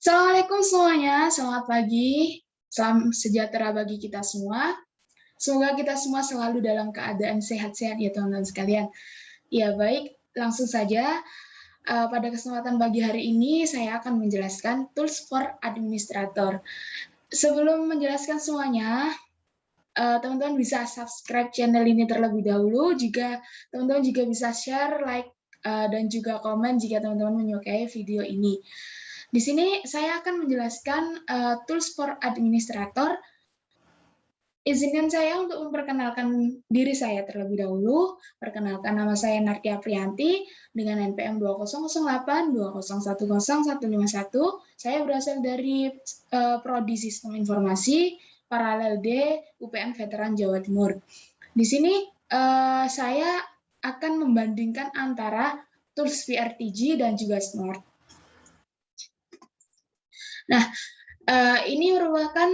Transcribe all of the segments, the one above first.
Assalamualaikum semuanya, selamat pagi, salam sejahtera bagi kita semua. Semoga kita semua selalu dalam keadaan sehat-sehat ya teman-teman sekalian. Ya baik, langsung saja. Pada kesempatan pagi hari ini saya akan menjelaskan tools for administrator. Sebelum menjelaskan semuanya, teman-teman bisa subscribe channel ini terlebih dahulu. Juga teman-teman juga bisa share, like, dan juga komen jika teman-teman menyukai video ini. Di sini saya akan menjelaskan tools for administrator. Izinkan saya untuk memperkenalkan diri saya terlebih dahulu. Perkenalkan, nama saya Nartia Priyanti dengan NPM 200820101051. Saya berasal dari Prodi Sistem Informasi Paralel D UPN Veteran Jawa Timur. Di sini saya akan membandingkan antara tools PRTG dan juga Smart. Nah, ini merupakan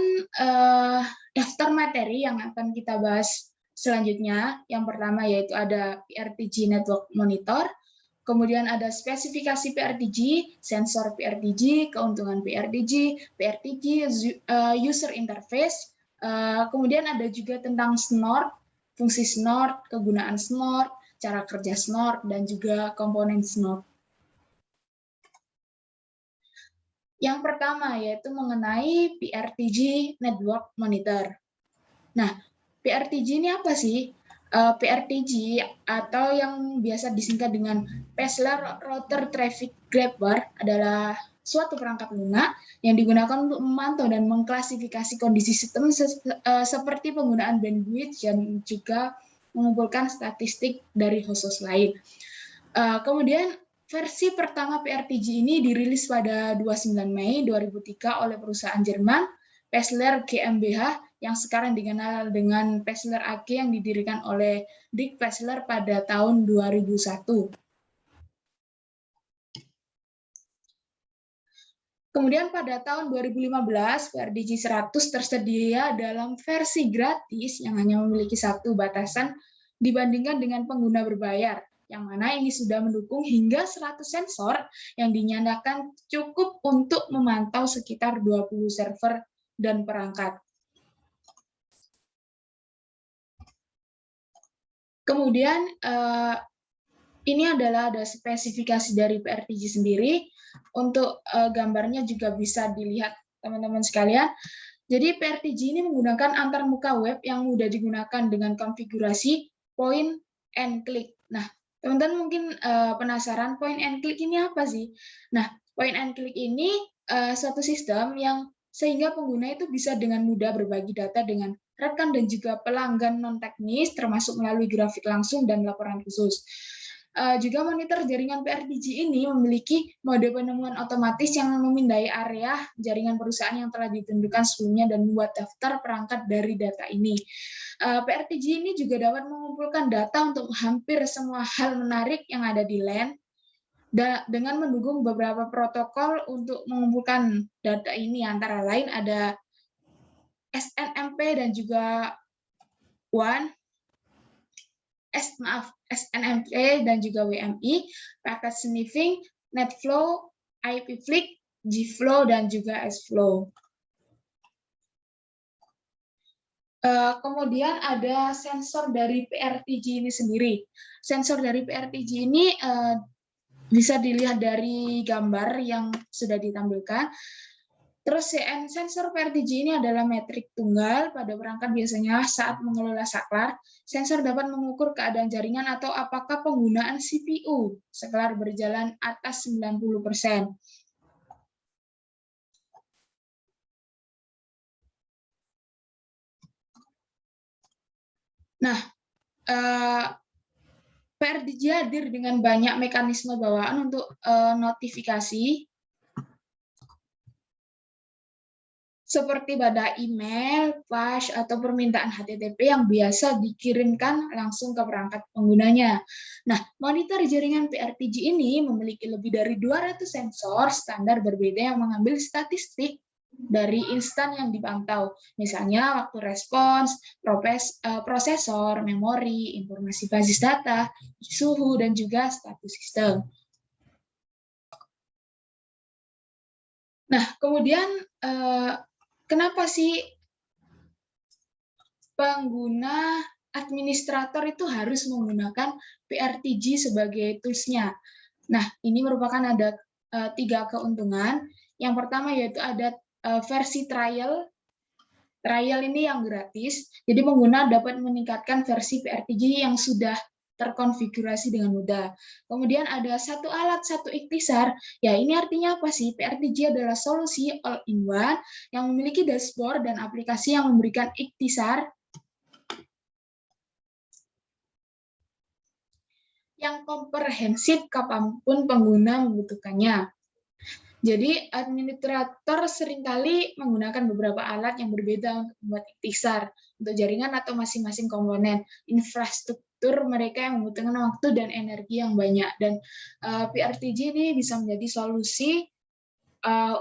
daftar materi yang akan kita bahas selanjutnya. Yang pertama yaitu ada PRTG Network Monitor, kemudian ada spesifikasi PRTG, sensor PRTG, keuntungan PRTG, user interface, kemudian ada juga tentang snort, fungsi snort, kegunaan snort, cara kerja snort, dan juga komponen snort. Yang pertama yaitu mengenai PRTG Network Monitor. Nah, PRTG ini apa sih? PRTG atau yang biasa disingkat dengan Parallel Router Traffic Grabber adalah suatu perangkat lunak yang digunakan untuk memantau dan mengklasifikasi kondisi sistem seperti penggunaan bandwidth dan juga mengumpulkan statistik dari host lain. Kemudian versi pertama PRTG ini dirilis pada 29 Mei 2003 oleh perusahaan Jerman, Pessler GmbH, yang sekarang dikenal dengan Pessler AG yang didirikan oleh Dick Pessler pada tahun 2001. Kemudian pada tahun 2015, PRTG 100 tersedia dalam versi gratis yang hanya memiliki satu batasan dibandingkan dengan pengguna berbayar, yang mana ini sudah mendukung hingga 100 sensor yang dinyatakan cukup untuk memantau sekitar 20 server dan perangkat. Kemudian ini adalah ada spesifikasi dari PRTG sendiri. Untuk gambarnya juga bisa dilihat teman-teman sekalian. Jadi PRTG ini menggunakan antarmuka web yang mudah digunakan dengan konfigurasi point and click. Nah, teman-teman mungkin penasaran point and click ini apa sih? Nah, point and click ini suatu sistem yang sehingga pengguna itu bisa dengan mudah berbagi data dengan rekan dan juga pelanggan non-teknis, termasuk melalui grafik langsung dan laporan khusus. Juga monitor jaringan PRTG ini memiliki mode penemuan otomatis yang memindai area jaringan perusahaan yang telah ditentukan sebelumnya dan membuat daftar perangkat dari data ini. PRTG ini juga dapat mengumpulkan data untuk hampir semua hal menarik yang ada di LAN dengan mendukung beberapa protokol untuk mengumpulkan data ini, antara lain ada SNMP dan juga WAN, SNMP dan juga WMI, packet sniffing, NetFlow, IPFlick, GFlow, dan juga SFlow. Kemudian ada sensor dari PRTG ini sendiri. Sensor dari PRTG ini bisa dilihat dari gambar yang sudah ditampilkan. Terus sensor PRTG ini adalah metrik tunggal pada perangkat biasanya saat mengelola saklar. Sensor dapat mengukur keadaan jaringan atau apakah penggunaan CPU saklar berjalan atas 90%. Nah, PRTG hadir dengan banyak mekanisme bawaan untuk notifikasi, seperti pada email, flash, atau permintaan HTTP yang biasa dikirimkan langsung ke perangkat penggunanya. Nah, monitor jaringan PRTG ini memiliki lebih dari 200 sensor standar berbeda yang mengambil statistik dari instan yang dipantau, misalnya waktu respons, prosesor, memori, informasi basis data, suhu, dan juga status sistem. Nah, kemudian kenapa sih pengguna administrator itu harus menggunakan PRTG sebagai tools-nya? Nah, ini merupakan ada 3 keuntungan. Yang pertama yaitu ada versi trial. Trial ini yang gratis, jadi pengguna dapat meningkatkan versi PRTG yang sudah terkonfigurasi dengan mudah. Kemudian ada satu alat, satu ikhtisar. Ya, ini artinya apa sih? PRTG adalah solusi all-in-one yang memiliki dashboard dan aplikasi yang memberikan ikhtisar yang komprehensif kapanpun pengguna membutuhkannya. Jadi, administrator seringkali menggunakan beberapa alat yang berbeda untuk membuat ikhtisar untuk jaringan atau masing-masing komponen infrastruktur mereka yang membutuhkan waktu dan energi yang banyak. Dan PRTG ini bisa menjadi solusi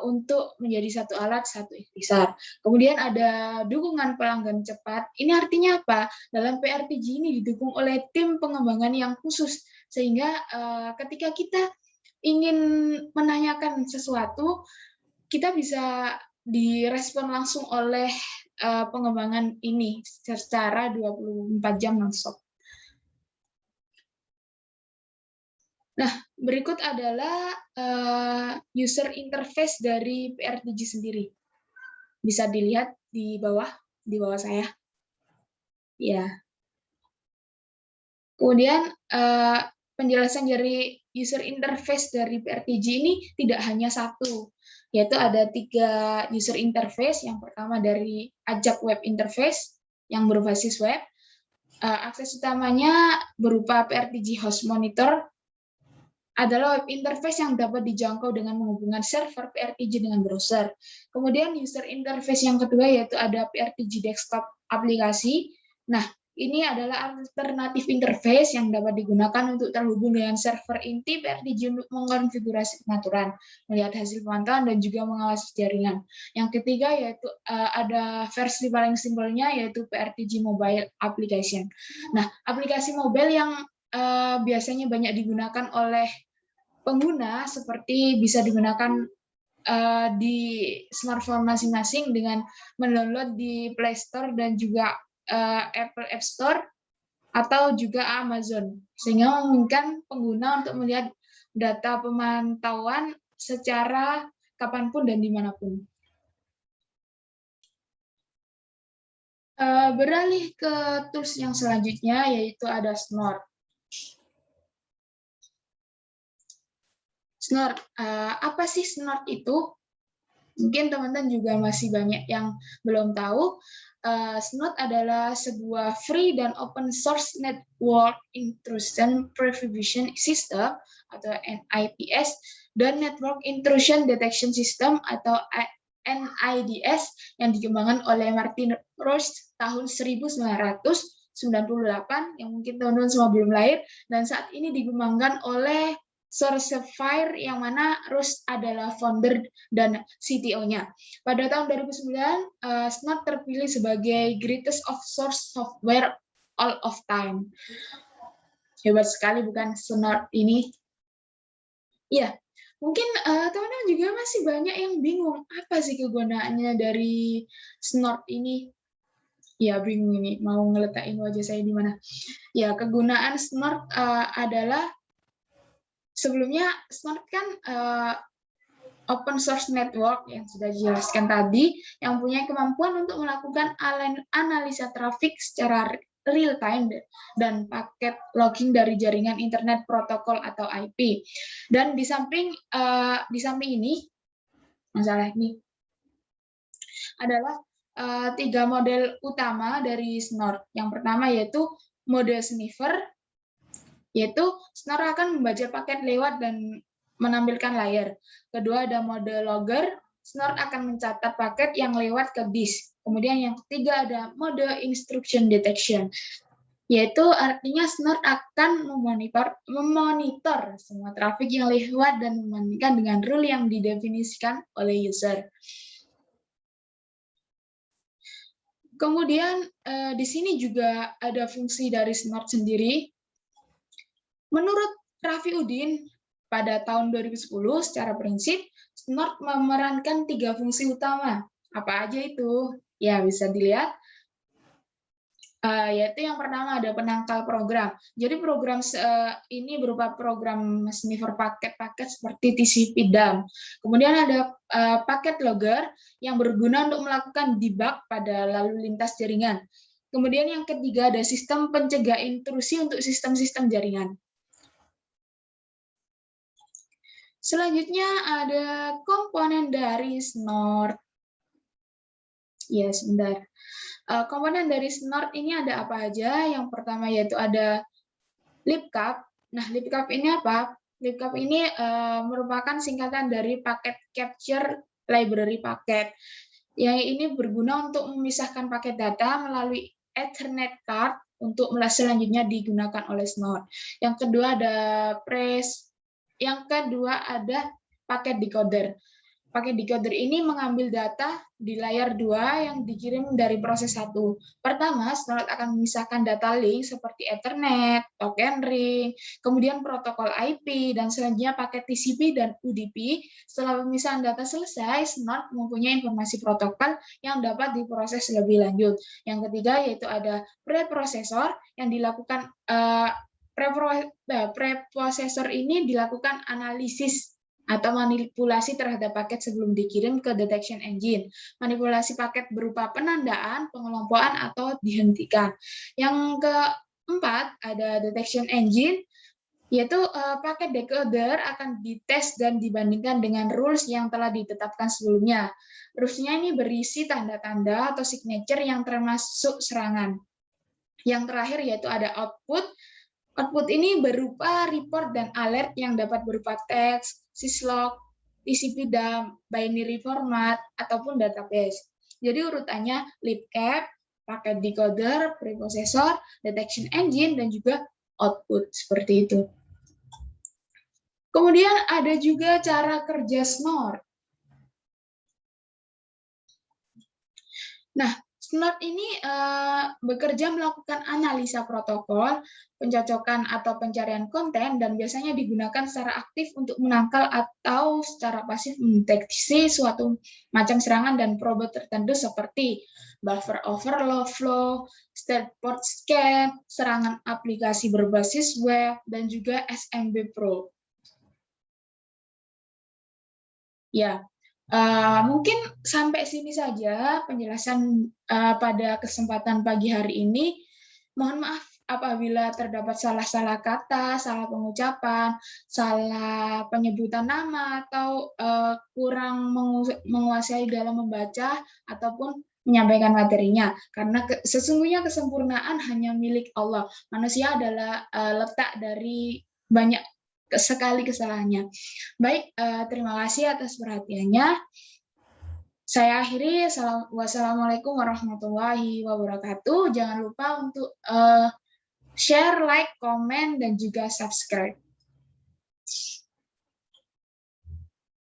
untuk menjadi satu alat, satu ikhtisar. Kemudian ada dukungan pelanggan cepat. Ini artinya apa? Dalam PRTG ini didukung oleh tim pengembangan yang khusus, sehingga ketika kita ingin menanyakan sesuatu, kita bisa direspon langsung oleh pengembangan ini secara 24 jam non-stop. Nah, berikut adalah user interface dari PRTG sendiri. Bisa dilihat di bawah saya. Ya. Kemudian penjelasan dari user interface dari PRTG ini tidak hanya satu, yaitu ada 3 user interface. Yang pertama dari Ajak Web Interface yang berbasis web. Akses utamanya berupa PRTG Host Monitor, adalah web interface yang dapat dijangkau dengan menghubungkan server PRTG dengan browser. Kemudian user interface yang kedua yaitu ada PRTG Desktop aplikasi. Nah, ini adalah alternatif interface yang dapat digunakan untuk terhubung dengan server inti PRTG untuk mengkonfigurasi pengaturan, melihat hasil pemantauan, dan juga mengawasi jaringan. Yang ketiga yaitu ada versi paling simpelnya yaitu PRTG Mobile Application. Nah, aplikasi mobile yang biasanya banyak digunakan oleh pengguna seperti bisa digunakan di smartphone masing-masing dengan mendownload di Play Store dan juga Apple App Store atau juga Amazon, sehingga memungkinkan pengguna untuk melihat data pemantauan secara kapanpun dan dimanapun. Beralih ke tools yang selanjutnya yaitu ada Snort. Snort, apa sih Snort itu? Mungkin teman-teman juga masih banyak yang belum tahu. Snort adalah sebuah free dan open source network intrusion prevention system atau NIPS dan network intrusion detection system atau NIDS yang dikembangkan oleh Martin Rose tahun 1998, yang mungkin teman-teman semua belum lahir, dan saat ini dikembangkan oleh Sourcefier yang mana Rose adalah founder dan CTO-nya. Pada tahun 2009, Snort terpilih sebagai Greatest of Source Software All of Time. Hebat sekali bukan Snort ini? Iya, mungkin teman-teman juga masih banyak yang bingung, apa sih kegunaannya dari Snort ini? Ya, bingung ini, mau ngeletakin wajah saya di mana. Ya, kegunaan Snort adalah sebelumnya Snort kan open source network yang sudah dijelaskan tadi, yang punya kemampuan untuk melakukan analisa trafik secara real time dan paket logging dari jaringan internet protokol atau IP. Dan di samping ini, masalah ini adalah 3 model utama dari Snort. Yang pertama yaitu mode sniffer, yaitu Snort akan membaca paket lewat dan menampilkan layar. Kedua ada mode logger, Snort akan mencatat paket yang lewat ke disk. Kemudian yang ketiga ada mode instruction detection, yaitu artinya Snort akan memonitor semua trafik yang lewat dan membandingkan dengan rule yang didefinisikan oleh user. Kemudian di sini juga ada fungsi dari Snort sendiri. Menurut Raffi Udin, pada tahun 2010 secara prinsip, Snort memerankan 3 fungsi utama. Apa aja itu? Ya, bisa dilihat. Yaitu yang pertama ada penangkal program. Jadi program ini berupa program sniffer paket-paket seperti TCP dump. Kemudian ada paket logger yang berguna untuk melakukan debug pada lalu lintas jaringan. Kemudian yang ketiga ada sistem pencegah intrusi untuk sistem-sistem jaringan. Selanjutnya ada komponen dari Snort. Ya, sebentar. Komponen dari Snort ini ada apa aja? Yang pertama yaitu ada libcap. Nah, libcap ini apa? Libcap ini merupakan singkatan dari paket capture library paket. Yang ini berguna untuk memisahkan paket data melalui Ethernet card untuk selanjutnya digunakan oleh Snort. Yang kedua ada paket decoder. Paket decoder ini mengambil data di layar 2 yang dikirim dari proses 1. Pertama, Snort akan memisahkan data link seperti Ethernet, token ring, kemudian protokol IP, dan selanjutnya paket TCP dan UDP. Setelah pemisahan data selesai, Snort mempunyai informasi protokol yang dapat diproses lebih lanjut. Yang ketiga yaitu ada preprosesor yang dilakukan preprosesor ini dilakukan analisis atau manipulasi terhadap paket sebelum dikirim ke detection engine. Manipulasi paket berupa penandaan, pengelompokan, atau dihentikan. Yang keempat, ada detection engine, yaitu paket decoder akan dites dan dibandingkan dengan rules yang telah ditetapkan sebelumnya. Rules-nya ini berisi tanda-tanda atau signature yang termasuk serangan. Yang terakhir yaitu ada output. Output ini berupa report dan alert yang dapat berupa teks, syslog, TCP dump, binary format, ataupun database. Jadi urutannya libcap, paket decoder, preprocessor, detection engine, dan juga output, seperti itu. Kemudian ada juga cara kerja Snort. Nah, Snort ini bekerja melakukan analisa protokol, pencocokan atau pencarian konten, dan biasanya digunakan secara aktif untuk menangkal atau secara pasif mendeteksi suatu macam serangan dan probe tertentu seperti buffer overflow, state port scan, serangan aplikasi berbasis web, dan juga SMB Pro. Ya, mungkin sampai sini saja penjelasan pada kesempatan pagi hari ini. Mohon maaf apabila terdapat salah-salah kata, salah pengucapan, salah penyebutan nama, atau kurang menguasai dalam membaca ataupun menyampaikan materinya. Karena sesungguhnya kesempurnaan hanya milik Allah. Manusia adalah letak dari banyak sekali kesalahannya. Baik, terima kasih atas perhatiannya. Saya akhiri. Wassalamualaikum warahmatullahi wabarakatuh. Jangan lupa untuk share, like, komen, dan juga subscribe.